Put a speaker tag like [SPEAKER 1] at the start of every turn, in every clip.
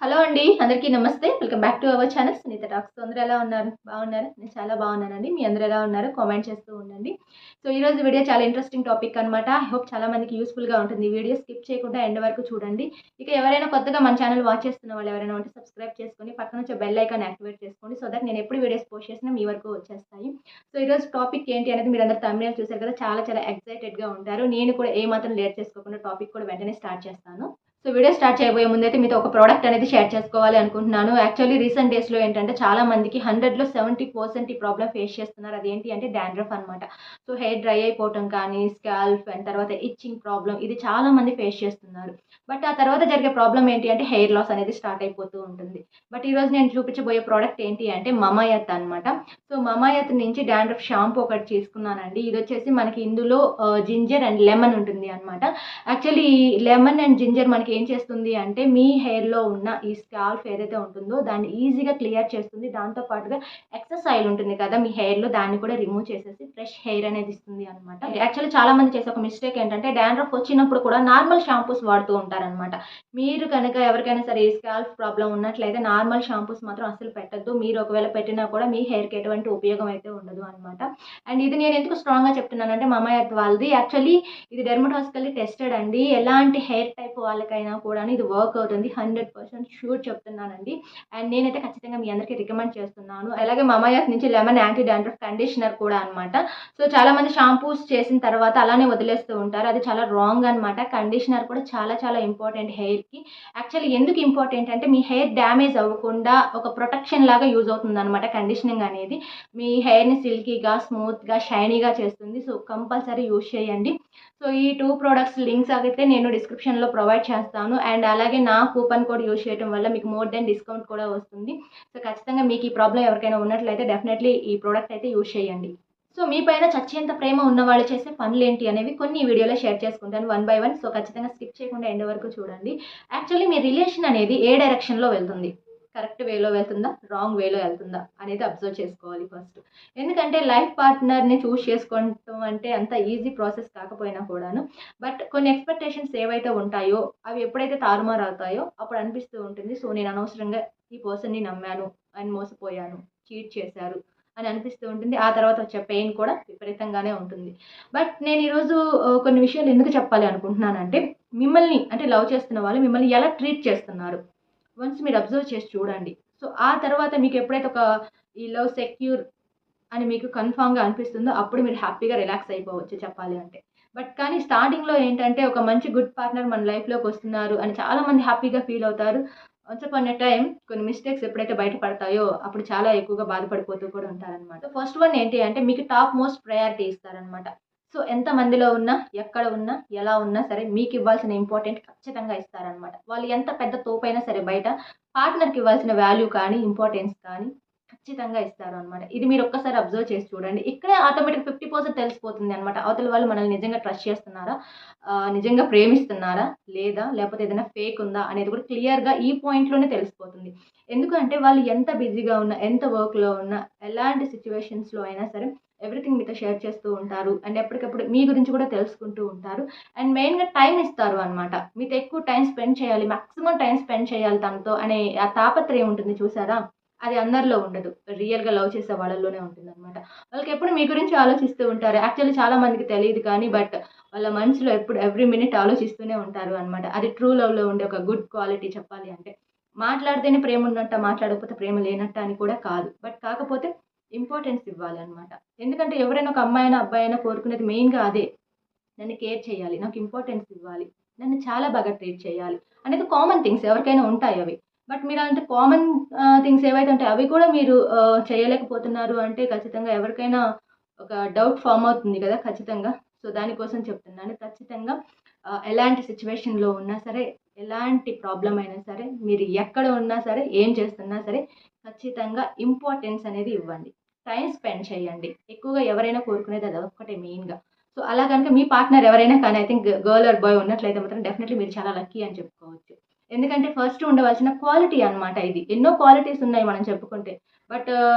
[SPEAKER 1] Hello అండి. అందరికీ నమస్తే. Welcome back to our channel Sunitha talks. అందరూ ఎలా ఉన్నారు? బాగున్నారా? నేను చాలా బాగున్నానండి. మీ అందరూ ఎలా ఉన్నారు? కామెంట్ చేస్తూ ఉండండి. సో ఈరోజు వీడియో చాలా ఇంట్రెస్టింగ్ టాపిక్ అనమాట. ఐ హోప్ చాలా మందికి యూస్ఫుల్గా ఉంటుంది. ఈ వీడియో స్కిప్ చేయకుండా ఎండ్ వరకు చూడండి. ఇక ఎవరైనా కొత్తగా మన ఛానల్ వాచ్ చేస్తున్న వాళ్ళు ఎవరైనా ఉంటే సబ్స్క్రైబ్ చేసుకొని పక్కన వచ్చే బెల్ ఐకాన్ యాక్టివేట్ చేసుకోండి. సో దట్ నేను ఎప్పుడు వీడియోస్ పోస్ట్ చేసినా మీ వరకు వచ్చేస్తాయి. సో ఈరోజు టాపిక్ ఏంటి అనేది మీరు అందరూ థంబ్నెయిల్ చూశారు కదా, చాలా ఎక్సైటెడ్గా ఉంటారు. నేను కూడా ఏమాత్రం లేట్ చేసుకోకుండా టాపిక్ కూడా వెంటనే స్టార్ట్ చేస్తాను. సో వీడియో స్టార్ట్ చేయబోయే ముందైతే మీతో ఒక ప్రోడక్ట్ అనేది షేర్ చేసుకోవాలి అనుకుంటున్నాను. యాక్చువల్లీ రీసెంట్ డేస్లో ఏంటంటే చాలా మందికి 100లో 70% ఈ ప్రాబ్లం ఫేస్ చేస్తున్నారు. అదేంటి అంటే డాండ్రఫ్ అనమాట. సో హెయిర్ డ్రై అయిపోవటం కానీ, స్కాల్ప్ అండ్ తర్వాత ఇచ్చింగ్ ప్రాబ్లం, ఇది చాలా మంది ఫేస్ చేస్తున్నారు. బట్ ఆ తర్వాత జరిగే ప్రాబ్లం ఏంటి అంటే హెయిర్ లాస్ అనేది స్టార్ట్ అయిపోతూ ఉంటుంది. బట్ ఈరోజు నేను చూపించబోయే ప్రోడక్ట్ ఏంటి అంటే మమాయత్ అనమాట. సో మమాయత్ నుంచి డాండ్రఫ్ షాంపూ ఒకటి తీసుకున్నానండి. ఇది వచ్చేసి మనకి ఇందులో జింజర్ అండ్ లెమన్ ఉంటుంది అనమాట. యాక్చువల్లీ లెమన్ అండ్ జింజర్ మనకి ఏం చేస్తుంది అంటే మీ హెయిర్లో ఉన్న ఈ స్కాల్ప్ ఏదైతే ఉంటుందో దాన్ని ఈజీగా క్లియర్ చేస్తుంది. దాంతోపాటుగా ఎక్సెస్ ఆయిల్ ఉంటుంది కదా మీ హెయిర్లో, దాన్ని కూడా రిమూవ్ చేసేసి ఫ్రెష్ హెయిర్ అనేది ఇస్తుంది అనమాట. యాక్చువల్లీ చాలా మంది చేసే ఒక మిస్టేక్ ఏంటంటే డాండ్రఫ్ వచ్చినప్పుడు కూడా నార్మల్ షాంపూస్ వాడుతూ ఉంటారనమాట. మీరు కనుక ఎవరికైనా సరే ఈ స్కాల్ప్ ప్రాబ్లం ఉన్నట్లయితే నార్మల్ షాంపూస్ మాత్రం అస్సలు పెట్టద్దు. మీరు ఒకవేళ పెట్టినా కూడా మీ హెయిర్కి ఎటువంటి ఉపయోగం అయితే ఉండదు అనమాట. అండ్ ఇది నేను ఎందుకు స్ట్రాంగ్గా చెప్తున్నానంటే మమాయత్ వాళ్ళది యాక్చువల్లీ ఇది డెర్మటాలజికల్లీ టెస్టెడ్ అండి. ఎలాంటి హెయిర్ టైప్ వాళ్ళకైనా కూడా ఇది వర్క్ అవుతుంది. 100% షూర్ చెప్తున్నానండి. అండ్ నేనైతే ఖచ్చితంగా మీ అందరికీ రికమెండ్ చేస్తున్నాను. అలాగే మమాయత్ నుంచి లెమన్ యాంటీ డాండ్రఫ్ కండిషనర్ కూడా అనమాట. సో చాలా మంది షాంపూస్ చేసిన తర్వాత అలానే వదిలేస్తూ ఉంటారు. అది చాలా రాంగ్ అనమాట. కండిషనర్ కూడా చాలా ఇంపార్టెంట్ హెయిర్కి. యాక్చువల్లీ ఎందుకు ఇంపార్టెంట్ అంటే మీ హెయిర్ డ్యామేజ్ అవ్వకుండా ఒక ప్రొటెక్షన్ లాగా యూజ్ అవుతుంది అనమాట. కండిషనింగ్ అనేది మీ హెయిర్ని సిల్కీగా, స్మూత్గా, షైనీగా చేస్తుంది. సో కంపల్సరీ యూజ్ చేయండి. సో ఈ 2 ప్రొడక్ట్స్ లింక్స్ అయితే నేను డిస్క్రిప్షన్లో ప్రొవైడ్ చేస్తాను. అండ్ అలాగే నా కూపన్ కోడ్ యూజ్ చేయడం వల్ల మీకు మోర్ దెన్ డిస్కౌంట్ కూడా వస్తుంది. సో ఖచ్చితంగా మీకు ఈ ప్రాబ్లం ఎవరికైనా ఉన్నట్లయితే డెఫినెట్లీ ఈ ప్రోడక్ట్ అయితే యూజ్ చేయండి. సో మీ పైన చచ్చేంత ప్రేమ ఉన్న వాళ్ళు చేసే పనులు ఏంటి అనేవి కొన్ని ఈ వీడియోలో షేర్ చేసుకుంటాను వన్ బై వన్. సో ఖచ్చితంగా స్కిప్ చేయకుండా ఎండ్ వరకు చూడండి. యాక్చువల్లీ మీ రిలేషన్ అనేది ఏ డైరెక్షన్లో వెళ్తుంది, కరెక్ట్ వేలో వెళ్తుందా, రాంగ్ వేలో వెళ్తుందా అనేది అబ్జర్వ్ చేసుకోవాలి ఫస్ట్. ఎందుకంటే లైఫ్ పార్ట్నర్ని చూస్ చేసుకోవటం అంటే అంత ఈజీ ప్రాసెస్ కాకపోయినా కూడాను, బట్ కొన్ని ఎక్స్పెక్టేషన్స్ ఏవైతే ఉంటాయో అవి ఎప్పుడైతే తారుమారు అవుతాయో అప్పుడు అనిపిస్తూ ఉంటుంది, సో నేను అనవసరంగా ఈ పర్సన్ని నమ్మాను అని మోసపోయాను, చీట్ చేశారు అని అనిపిస్తూ ఉంటుంది. ఆ తర్వాత వచ్చే పెయిన్ కూడా విపరీతంగానే ఉంటుంది. బట్ నేను ఈరోజు కొన్ని విషయాలు ఎందుకు చెప్పాలి అనుకుంటున్నానంటే, మిమ్మల్ని అంటే లవ్ చేస్తున్న వాళ్ళు మిమ్మల్ని ఎలా ట్రీట్ చేస్తున్నారు వన్స్ మీరు అబ్జర్వ్ చేసి చూడండి. సో ఆ తర్వాత మీకు ఎప్పుడైతే ఈ లవ్ సెక్యూర్ అని మీకు కన్ఫామ్గా అనిపిస్తుందో అప్పుడు మీరు హ్యాపీగా రిలాక్స్ అయిపోవచ్చు చెప్పాలి అంటే. బట్ కానీ స్టార్టింగ్లో ఏంటంటే ఒక మంచి గుడ్ పార్ట్నర్ మన లైఫ్లోకి వస్తున్నారు అని చాలామంది హ్యాపీగా ఫీల్ అవుతారు. వన్స్ అపాన్ ఎ టైం కొన్ని మిస్టేక్స్ ఎప్పుడైతే బయటపడతాయో అప్పుడు చాలా ఎక్కువగా బాధపడిపోతూ కూడా ఉంటారనమాట. ఫస్ట్ వన్ ఏంటి అంటే మీకు టాప్ మోస్ట్ ప్రయారిటీ ఇస్తారనమాట. సో ఎంత మందిలో ఉన్నా, ఎక్కడ ఉన్నా, ఎలా ఉన్నా సరే మీకు ఇవ్వాల్సిన ఇంపార్టెంట్ ఖచ్చితంగా ఇస్తారనమాట. వాళ్ళు ఎంత పెద్ద తోపైనా సరే బయట పార్ట్నర్కి ఇవ్వాల్సిన వాల్యూ కానీ, ఇంపార్టెన్స్ కానీ ఖచ్చితంగా ఇస్తారు అనమాట. ఇది మీరు ఒక్కసారి అబ్జర్వ్ చేసి చూడండి. ఇక్కడే ఆటోమేటిక్ 50% తెలిసిపోతుంది అనమాట. అవతల వాళ్ళు మనల్ని నిజంగా ట్రస్ట్ చేస్తున్నారా, నిజంగా ప్రేమిస్తున్నారా లేదా, లేకపోతే ఏదైనా ఫేక్ ఉందా అనేది కూడా క్లియర్గా ఈ పాయింట్లోనే తెలిసిపోతుంది. ఎందుకంటే వాళ్ళు ఎంత బిజీగా ఉన్నా, ఎంత వర్క్లో ఉన్నా, ఎలాంటి సిచ్యువేషన్స్లో అయినా సరే ఎవ్రీథింగ్ మీతో షేర్ చేస్తూ ఉంటారు. అండ్ ఎప్పటికప్పుడు మీ గురించి కూడా తెలుసుకుంటూ ఉంటారు. అండ్ మెయిన్గా టైం ఇస్తారు అనమాట. మీతో ఎక్కువ టైం స్పెండ్ చేయాలి, మాక్సిమం టైం స్పెండ్ చేయాలి తనతో అనే ఆ తాపత్రయం ఉంటుంది చూసారా, అది అందరిలో ఉండదు. రియల్గా లవ్ చేసే వాళ్ళలోనే ఉంటుందన్నమాట. వాళ్ళకి ఎప్పుడు మీ గురించి ఆలోచిస్తూ ఉంటారు. యాక్చువల్లీ చాలా మందికి తెలియదు కానీ బట్ వాళ్ళ మనసులో ఎప్పుడు ఎవ్రీ మినిట్ ఆలోచిస్తూనే ఉంటారు అనమాట. అది ట్రూ లవ్లో ఉండే ఒక గుడ్ క్వాలిటీ చెప్పాలి అంటే. మాట్లాడితేనే ప్రేమ ఉన్నట్ట, మాట్లాడకపోతే ప్రేమ లేనట్ట అని కూడా కాదు. బట్ కాకపోతే ఇంపార్టెన్స్ ఇవ్వాలి అనమాట. ఎందుకంటే ఎవరైనా ఒక అమ్మాయి అయినా అబ్బాయి అయినా కోరుకునేది మెయిన్గా అదే. నన్ను కేర్ చేయాలి, నాకు ఇంపార్టెన్స్ ఇవ్వాలి, నన్ను చాలా బాగా ట్రీట్ చేయాలి అనేది కామన్ థింగ్స్ ఎవరికైనా ఉంటాయి అవి. బట్ మీరు అంటే కామన్ థింగ్స్ ఏవైతే ఉంటాయో అవి కూడా మీరు చేయలేకపోతున్నారు అంటే ఖచ్చితంగా ఎవరికైనా ఒక డౌట్ ఫామ్ అవుతుంది కదా ఖచ్చితంగా. సో దానికోసం చెప్తున్నాను. ఖచ్చితంగా ఎలాంటి సిచ్యువేషన్లో ఉన్నా సరే, ఎలాంటి ప్రాబ్లం అయినా సరే, మీరు ఎక్కడ ఉన్నా సరే, ఏం చేస్తున్నా సరే ఖచ్చితంగా ఇంపార్టెన్స్ అనేది ఇవ్వండి. టైం స్పెండ్ చేయండి. ఎక్కువగా ఎవరైనా కోరుకునేది అది ఒక్కటే మెయిన్గా. సో అలా కనుక మీ పార్ట్నర్ ఎవరైనా కానీ I think girl or boy ఉన్నట్లయితే మాత్రం డెఫినెట్లీ మీరు చాలా లక్కీ అని చెప్పుకోవచ్చు. ఎందుకంటే ఫస్ట్ ఉండవలసిన క్వాలిటీ అనమాట ఇది. ఎన్నో క్వాలిటీస్ ఉన్నాయి మనం చెప్పుకుంటే. బట్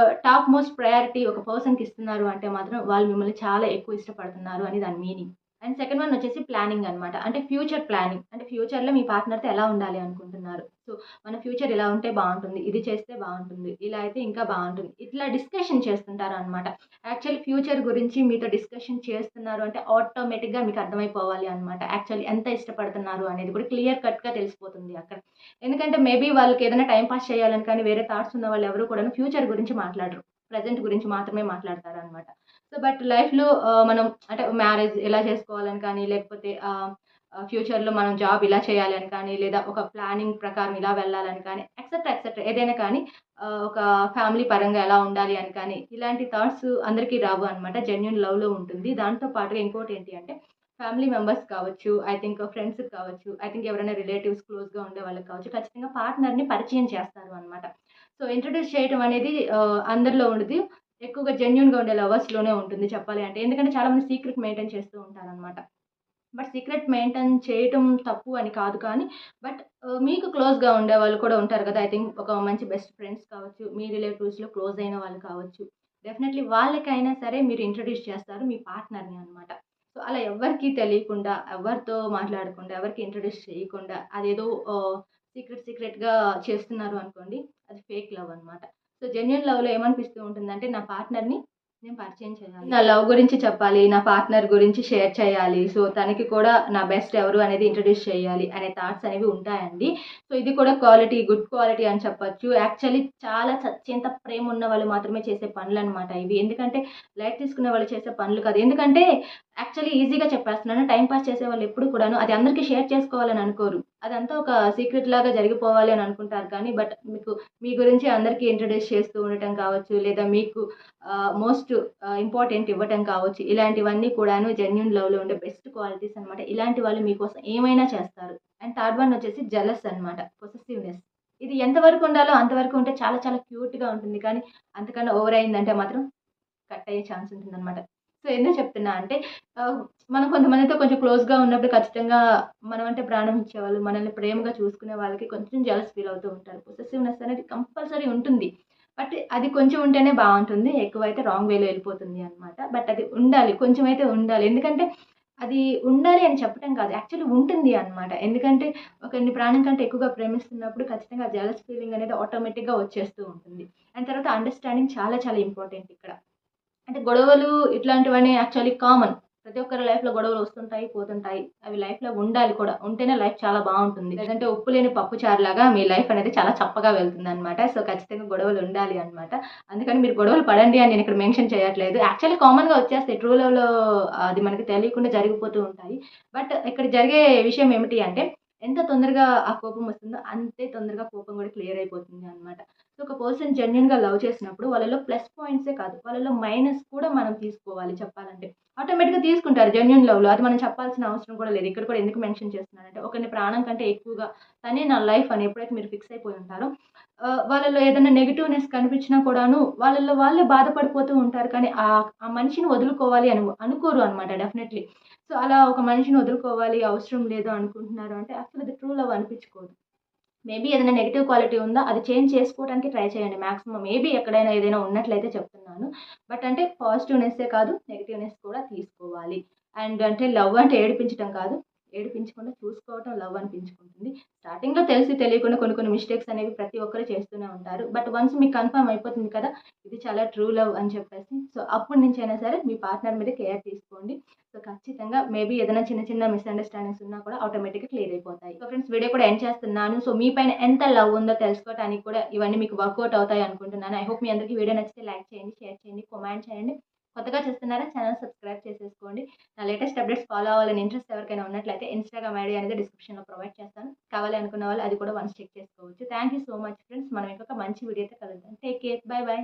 [SPEAKER 1] టాప్ మోస్ట్ ప్రయారిటీ ఒక పర్సన్కి ఇస్తున్నారు అంటే మాత్రం వాళ్ళు మిమ్మల్ని చాలా ఎక్కువ ఇష్టపడుతున్నారు అని దాని మీనింగ్. అండ్ సెకండ్ వన్ వచ్చేసి ప్లానింగ్ అనమాట. అంటే ఫ్యూచర్ ప్లానింగ్. అంటే ఫ్యూచర్లో మీ పార్ట్నర్తో ఎలా ఉండాలి అనుకుంటున్నారు. సో మన ఫ్యూచర్ ఇలా ఉంటే బాగుంటుంది, ఇది చేస్తే బాగుంటుంది, ఇలా అయితే ఇంకా బాగుంటుంది, ఇట్లా డిస్కషన్ చేస్తుంటారు అనమాట. యాక్చువల్లీ ఫ్యూచర్ గురించి మీతో డిస్కషన్ చేస్తున్నారు అంటే ఆటోమేటిక్గా మీకు అర్థమైపోవాలి అనమాట. యాక్చువల్లీ ఎంత ఇష్టపడుతున్నారు అనేది కూడా క్లియర్ కట్గా తెలిసిపోతుంది అక్కడ. ఎందుకంటే మేబీ వాళ్ళకి ఏదైనా టైం పాస్ చేయాలని కానీ వేరే థాట్స్ ఉన్న వాళ్ళు ఎవరు కూడా ఫ్యూచర్ గురించి మాట్లాడరు, ప్రజెంట్ గురించి మాత్రమే మాట్లాడతారు అనమాట. సో బట్ లైఫ్లో మనం అంటే మ్యారేజ్ ఎలా చేసుకోవాలని కానీ, లేకపోతే ఫ్యూచర్లో మనం జాబ్ ఇలా చేయాలని కానీ, లేదా ఒక ప్లానింగ్ ప్రకారం ఇలా వెళ్ళాలని కానీ, ఎక్సెట్రా ఎక్సెట్రా ఏదైనా కానీ, ఒక ఫ్యామిలీ పరంగా ఎలా ఉండాలి అని కానీ, ఇలాంటి థాట్స్ అందరికీ రావు అనమాట. జెన్యూన్ లవ్లో ఉంటుంది. దాంతో పాటుగా ఇంకోటి ఏంటి అంటే ఫ్యామిలీ మెంబర్స్ కావచ్చు, ఐ థింక్ ఫ్రెండ్స్ కావచ్చు, ఐ థింక్ ఎవరైనా రిలేటివ్స్ క్లోజ్గా ఉండే వాళ్ళకి కావచ్చు, ఖచ్చితంగా పార్ట్నర్ని పరిచయం చేస్తారు అనమాట. సో ఇంట్రడ్యూస్ చేయడం అనేది అందరిలో ఉండదు, ఎక్కువగా జెన్యూన్గా ఉండే లవర్స్లోనే ఉంటుంది చెప్పాలి అంటే. ఎందుకంటే చాలామంది సీక్రెట్ మెయింటైన్ చేస్తూ ఉంటారనమాట. బట్ సీక్రెట్ మెయింటైన్ చేయటం తప్పు అని కాదు కానీ, బట్ మీకు క్లోజ్గా ఉండే వాళ్ళు కూడా ఉంటారు కదా. ఐ థింక్ ఒక మంచి బెస్ట్ ఫ్రెండ్స్ కావచ్చు, మీ రిలేటివ్స్లో క్లోజ్ అయిన వాళ్ళు కావచ్చు, డెఫినెట్లీ వాళ్ళకైనా సరే మీరు ఇంట్రడ్యూస్ చేస్తారు మీ పార్ట్నర్ని అనమాట. సో అలా ఎవరికీ తెలియకుండా, ఎవరితో మాట్లాడకుండా, ఎవరికి ఇంట్రడ్యూస్ చేయకుండా అదేదో సీక్రెట్గా చేస్తున్నారు అనుకోండి, అది ఫేక్ లవ్ అనమాట. సో జెన్యూన్ లవ్లో ఏమనిపిస్తూ ఉంటుందంటే నా పార్ట్నర్ని నేను పరిచయం చేయాలి, నా లవ్ గురించి చెప్పాలి, నా పార్ట్నర్ గురించి షేర్ చేయాలి, సో తనకి కూడా నా బెస్ట్ ఎవరు అనేది ఇంట్రడ్యూస్ చేయాలి అనే థాట్స్ అనేవి ఉంటాయండి. సో ఇది కూడా క్వాలిటీ, గుడ్ క్వాలిటీ అని చెప్పొచ్చు. యాక్చువల్లీ చాలా సత్యంత ప్రేమ ఉన్న వాళ్ళు మాత్రమే చేసే పనులు అనమాట ఇవి. ఎందుకంటే లైట్ తీసుకునే వాళ్ళు చేసే పనులు కాదు. ఎందుకంటే యాక్చువల్లీ ఈజీగా చెప్పేస్తున్నాను, టైం పాస్ చేసే వాళ్ళు ఎప్పుడు కూడాను అది అందరికీ షేర్ చేసుకోవాలని అనుకోరు, అదంతా ఒక సీక్రెట్ లాగా జరిగిపోవాలి అని అనుకుంటారు. కానీ బట్ మీకు మీ గురించి అందరికీ ఇంట్రడ్యూస్ చేస్తూ ఉండటం కావచ్చు, లేదా మీకు మోస్ట్ ఇంపార్టెంట్ ఇవ్వటం కావచ్చు, ఇలాంటివన్నీ కూడాను జెన్యూన్ లవ్లో ఉండే బెస్ట్ క్వాలిటీస్ అనమాట. ఇలాంటి వాళ్ళు మీకోసం ఏమైనా చేస్తారు. అండ్ థర్డ్ వన్ వచ్చేసి జెలస్ అనమాట, పొసెసివ్నెస్. ఇది ఎంతవరకు ఉండాలో అంతవరకు ఉంటే చాలా చాలా క్యూట్గా ఉంటుంది, కానీ అంతకన్నా ఓవర్ అయిందంటే మాత్రం కట్ అయ్యే ఛాన్స్ ఉంటుందన్నమాట. సో ఎందుకు చెప్తున్నా అంటే ఆహ్, మనం కొంతమందితో కొంచెం క్లోజ్‌గా ఉన్నప్పుడు ఖచ్చితంగా మనం అంటే ప్రాణం ఇచ్చేవాళ్ళు, మనల్ని ప్రేమగా చూసుకునే వాళ్ళకి కొంచెం జెలస్ ఫీల్ అవుతూ ఉంటారు. పొసెసివ్‌నెస్ అనేది కంపల్సరీ ఉంటుంది. బట్ అది కొంచెం ఉంటేనే బావుంటుంది, ఎక్కువైతే రాంగ్ వేలో వెళ్ళిపోతుంది అనమాట. బట్ అది ఉండాలి, కొంచెం అయితే ఉండాలి. ఎందుకంటే అది ఉండాలి అని చెప్పటం కాదు, యాక్చువల్లీ ఉంటుంది అనమాట. ఎందుకంటే ఒకరిని ప్రాణం కంటే ఎక్కువగా ప్రేమిస్తున్నప్పుడు ఖచ్చితంగా జెలస్ ఫీలింగ్ అనేది ఆటోమేటిక్‌గా వచ్చేస్తూ ఉంటుంది. అండ్ తర్వాత అండర్‌స్టాండింగ్ చాలా చాలా ఇంపార్టెంట్ ఇక్కడ. అంటే గొడవలు ఇట్లాంటివన్నీ యాక్చువల్లీ కామన్. ప్రతి ఒక్కరి లైఫ్‌లో గొడవలు వస్తుంటాయి, పోతుంటాయి. అవి లైఫ్‌లో ఉండాలి కూడా. ఉంటేనే లైఫ్ చాలా బావుంటుంది. లేదంటే ఉప్పు లేని పప్పు చారులాగా మీ లైఫ్ అనేది చాలా చప్పగా వెళ్తుందనమాట. సో, ఖచ్చితంగా గొడవలు ఉండాలి అనమాట. అందుకని మీరు గొడవలు పడండి అని నేను ఇక్కడ మెన్షన్ చేయట్లేదు. యాక్చువల్లీ కామన్‌గా వచ్చేస్తాయి. ట్రూ లవ్‌లో అది మనకి తెలియకుండా జరిగిపోతూ ఉంటాయి. బట్ ఇక్కడ జరిగే విషయం ఏమిటి అంటే ఎంత తొందరగా ఆ కోపం వస్తుందో అంతే తొందరగా కోపం కూడా క్లియర్ అయిపోతుంది అనమాట. సో, ఒక పర్సన్ జెన్యూన్‌గా లవ్ చేసినప్పుడు వాళ్ళలో ప్లస్ పాయింట్సే కాదు, వాళ్ళలో మైనస్ కూడా మనం తీసుకోవాలి చెప్పాలంటే. ఆటోమేటిక్‌గా తీసుకుంటారు జెన్యూన్ లవ్‌లో. అది మనం చెప్పాల్సిన అవసరం కూడా లేదు. ఇక్కడ కూడా ఎందుకు మెన్షన్ చేస్తున్నానంటే ఒకరిని ప్రాణం కంటే ఎక్కువగా తనే నా లైఫ్ అని ఎప్పుడైతే మీరు ఫిక్స్ అయిపోయి ఉంటారో వాళ్ళలో ఏదైనా నెగెటివ్‌నెస్ కనిపించినా కూడాను వాళ్ళలో వాళ్ళే బాధపడిపోతూ ఉంటారు. కానీ ఆ మనిషిని వదులుకోవాలి అని అనుకోరు అనమాట డెఫినెట్‌లీ. సో, అలా ఒక మనిషిని వదులుకోవాలి, అవసరం లేదు అనుకుంటున్నారు అంటే అసలు అది ట్రూ లవ్ అనిపించుకోదు. మేబీ ఏదైనా నెగెటివ్ క్వాలిటీ ఉందా అది చేంజ్ చేసుకోవడానికి ట్రై చేయండి మాక్సిమం. మేబీ ఎక్కడైనా ఏదైనా ఉన్నట్లయితే చెప్తున్నాను. బట్ అంటే పాజిటివ్‌నెస్సే కాదు, నెగెటివ్‌నెస్ కూడా తీసుకోవాలి. అండ్ అంటే లవ్ అంటే ఏడిపించటం కాదు, ఏడిపించకుండా చూసుకోవటం లవ్ అనిపించుకుంటుంది. స్టార్టింగ్‌లో తెలిసి తెలియకుండా కొన్ని కొన్ని మిస్టేక్స్ అనేవి ప్రతి ఒక్కరు చేస్తూనే ఉంటారు. బట్ వన్స్ మీకు కన్ఫర్మ్ అయిపోతుంది కదా, ఇది చాలా ట్రూ లవ్ అని చెప్పేసి. సో, అప్పటి నుంచైనా సరే మీ పార్ట్నర్ మీద కేర్ తీసుకోండి. సో, ఖచ్చితంగా మేబీ ఏదైనా చిన్న చిన్న మిస్‌అండర్‌స్టాండింగ్స్ ఉన్నా కూడా ఆటోమేటిక్‌గా క్లియర్ అయిపోతాయి. సో, ఫ్రెండ్స్ వీడియో కూడా ఎండ్ చేస్తున్నాను. సో, మీ పైన ఎంత లవ్ ఉందో తెలుసుకోవటానికి కూడా ఇవన్నీ మీకు వర్కౌట్ అవుతాయి అనుకుంటున్నాను. ఐ హోప్ మీ అందరికీ వీడియో నచ్చితే లైక్ చేయండి, షేర్ చేయండి, కామెంట్ చేయండి. కొత్తగా చూస్తున్నారా ఛానెల్ సబ్స్క్రైబ్ చేసేసుకోండి. నా లేటెస్ట్ అప్డేట్స్ ఫాలో అవ్వాలని ఇంట్రెస్ట్ ఎవరికైనా ఉన్నట్లయితే ఇన్‌స్టాగ్రామ్ ఐడీ అనేది డిస్క్రిప్షన్‌లో ప్రొవైడ్ చేస్తాను. కావాలి అనుకున్న వాళ్ళు అది కూడా వన్స్ చెక్ చేసుకోవచ్చు. Thank you so much friends. మనం ఇంకొక మంచి వీడియోతో కలుద్దాం. Take care. By by.